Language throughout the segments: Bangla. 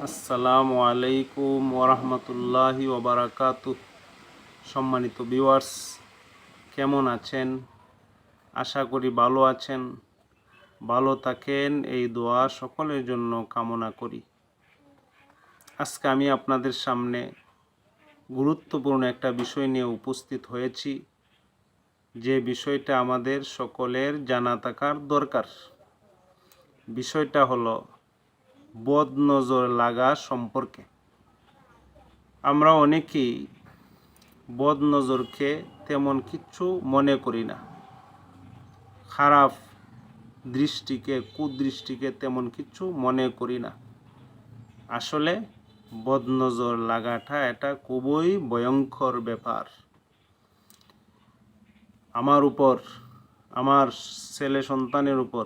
আসসালামু আলাইকুম ওরহমতুল্লাহি ওবারাকাতুহ। সম্মানিত ভিউয়ার্স, কেমন আছেন? আশা করি ভালো আছেন। ভালো থাকেন এই দোয়া সকলের জন্য কামনা করি। আজকে আমি আপনাদের সামনে গুরুত্বপূর্ণ একটা বিষয় নিয়ে উপস্থিত হয়েছি, যে বিষয়টা আমাদের সকলের জানা থাকার দরকার। বিষয়টা হলো বদনজর লাগা সম্পর্কে। আমরা অনেকেই বদনজরকে তেমন কিচ্ছু মনে করি না, খারাপ দৃষ্টিকে, কুদৃষ্টিকে তেমন কিছু মনে করি না। আসলে বদনজর লাগাটা এটা খুবই ভয়ঙ্কর ব্যাপার। আমার উপর, আমার ছেলে সন্তানের উপর,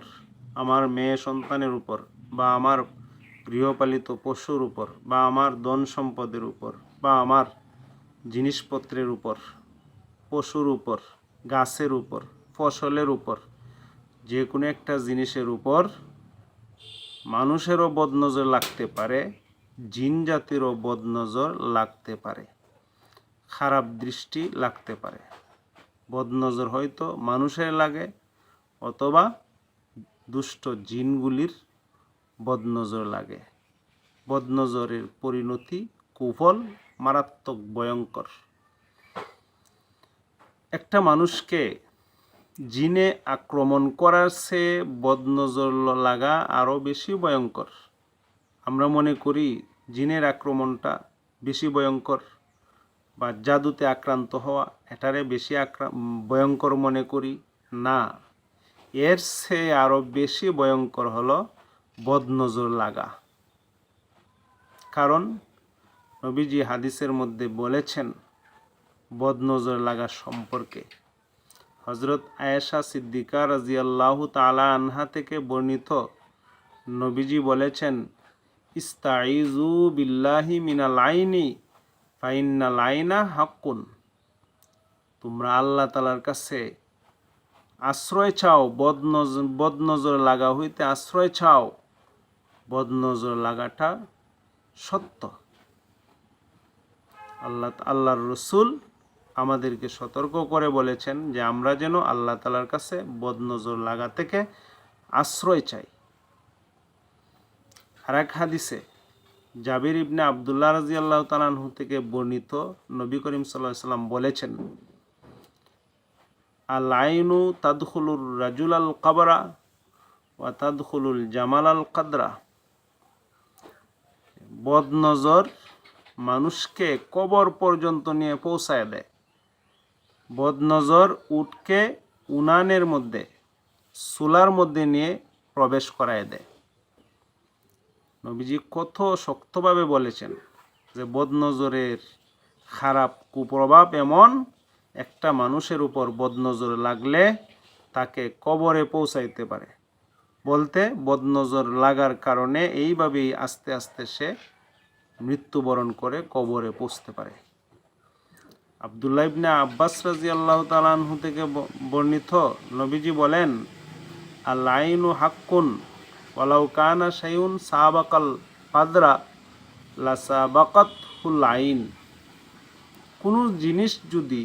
আমার মেয়ে সন্তানের উপর, বা আমার গৃহপালিত পশুর উপর, বা আমার ধন সম্পদের উপর, বা আমার জিনিসপত্রের উপর, পশুর উপর, গাছের উপর, ফসলের উপর, যে কোনো একটা জিনিসের উপর মানুষেরও বদনজর লাগতে পারে, জিন জাতিরও বদনজর লাগতে পারে, খারাপ দৃষ্টি লাগতে পারে। বদনজর হয়তো মানুষের লাগে, অথবা দুষ্ট জিনগুলির বদনজর লাগে। বদনজরের পরিণতি কুফল, মারাত্মক, ভয়ঙ্কর। একটা মানুষকে জিনে আক্রমণ করার চেয়ে বদনজর লাগা আরও বেশি ভয়ঙ্কর। আমরা মনে করি জিনের আক্রমণটা বেশি ভয়ঙ্কর, বা জাদুতে আক্রান্ত হওয়া এটারে বেশি ভয়ঙ্কর মনে করি। না, এর চেয়ে আরও বেশি ভয়ঙ্কর হলো বদনজর লাগা। কারণ নবীজি হাদিসের মধ্যে বলেছেন বদনজর লাগা সম্পর্কে। হযরত আয়েশা সিদ্দিকা রাদিয়াল্লাহু তাআলা আনহা থেকে বর্ণিত, নবীজি বলেছেন, ইস্তাইযু বিল্লাহি মিনাল আইনি ফাইন্নাল আইনা হাক্কুন। তোমরা আল্লাহ তাআলার কাছে আশ্রয় চাও, বদনজর লাগা হইতে আশ্রয় চাও। বদনজর লাগাটা সত্য। আল্লাহর রসুল আমাদেরকে সতর্ক করে বলেছেন যে আমরা যেন আল্লাহ তাআলার কাছে বদনজর লাগা থেকে আশ্রয় চাই। আর এক হাদিসে জাবির ইবনে আবদুল্লাহ রাদিয়াল্লাহু তাআলা আনহু থেকে বর্ণিত, নবী করিম সাল্লাল্লাহু আলাইহি ওয়াসাল্লাম বলেছেন, আল আইনু তাদখুলুর রাজুলাল কবরা ওয়া তাদখুলুল জামালাল কদরা। বদনজর মানুষকে কবর পর্যন্ত নিয়ে পৌঁছায় দেয়। বদনজর উটকে উনানের মধ্যে, চুলার মধ্যে নিয়ে প্রবেশ করায় দেয়। নবীজি কত শক্তভাবে বলেছেন যে বদনজরের খারাপ কুপ্রভাব এমন, একটা মানুষের উপর বদনজর লাগলে তাকে কবরে পৌঁছাইতে পারে। বলতে বদনজর লাগার কারণে এইভাবেই আস্তে আস্তে সে মৃত্যুবরণ করে কবরে পৌঁছতে পারে। আব্দুল্লাহ ইবনে আব্বাস রাদিয়াল্লাহু তাআলা আনহু থেকে বর্ণিত, নবীজি বলেন, আল আইনু হাক্কুন ওয়ালাউ কানা শাইউন সাবাকাল কাদরা লা সাবাকাতহুল আইন। কোনো জিনিস যদি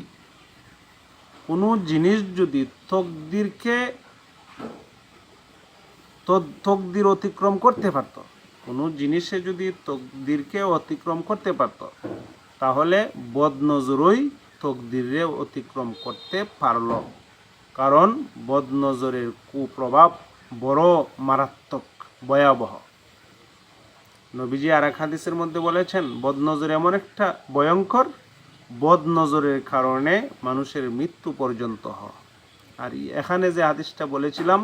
তকদির অতিক্রম করতে পারত, কোনো জিনিসে যদি তকদিরকে অতিক্রম করতে পারত, তাহলে বদনজরই তকদিরে অতিক্রম করতে পারল। কারণ বদনজরের কুপ্রভাব বড় মারাত্মক, ভয়াবহ। নবীজি আর এক হাদিসের মধ্যে বলেছেন, বদনজর এমন একটা ভয়ঙ্কর, বদনজরের কারণে মানুষের মৃত্যু পর্যন্ত হয়। আর এখানে যে হাদিসটা বলেছিলাম,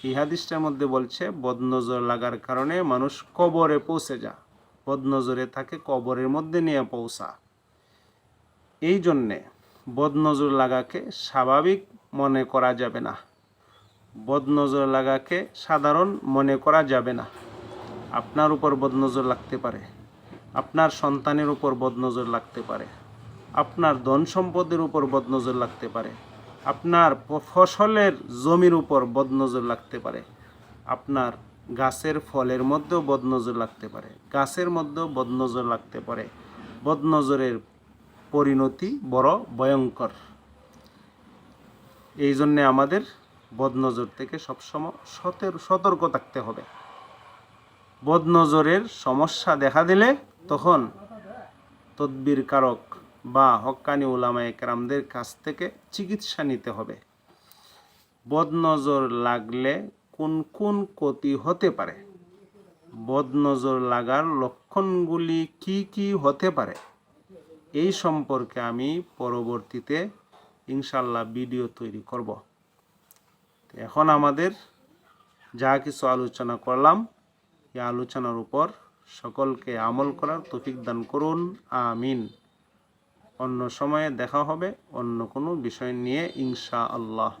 এই হাদিসটার মধ্যে বলছে বদনজর লাগার কারণে মানুষ কবরে পৌঁছে যায়, বদনজরে তাকে কবরের মধ্যে নিয়ে পৌঁছা। এই জন্যে বদনজর লাগাকে স্বাভাবিক মনে করা যাবে না, বদনজর লাগাকে সাধারণ মনে করা যাবে না। আপনার উপর বদনজর লাগতে পারে, আপনার সন্তানের উপর বদনজর লাগতে পারে, আপনার ধন সম্পদের উপর বদনজর লাগতে পারে, আপনার ফসলের জমির উপর বদনজর লাগতে পারে, আপনার গাছের ফলের মধ্যেও বদনজর লাগতে পারে, গাছের মধ্যেও বদনজর লাগতে পারে। বদনজরের পরিণতি বড় ভয়ঙ্কর। এই জন্যে আমাদের বদনজর থেকে সবসময় সতর্ক থাকতে হবে। বদনজরের সমস্যা দেখা দিলে তখন তদবির কারক বা হক্কানি উলামায়ে কেরামদের কাছ থেকে চিকিৎসা নিতে হবে। বদনজর লাগলে কোন কোন ক্ষতি হতে পারে, বদনজর লাগার লক্ষণগুলি কি কি হতে পারে, এই সম্পর্কে আমি পরবর্তীতে ইনশাল্লাহ ভিডিও তৈরি করব। এখন আমাদের যা কিছু আলোচনা করলাম, এই আলোচনার উপর সকলকে আমল করার তৌফিক দান করুন, আমিন। অন্য সময়ে দেখা হবে অন্য কোনো বিষয় নিয়ে ইনশাআল্লাহ।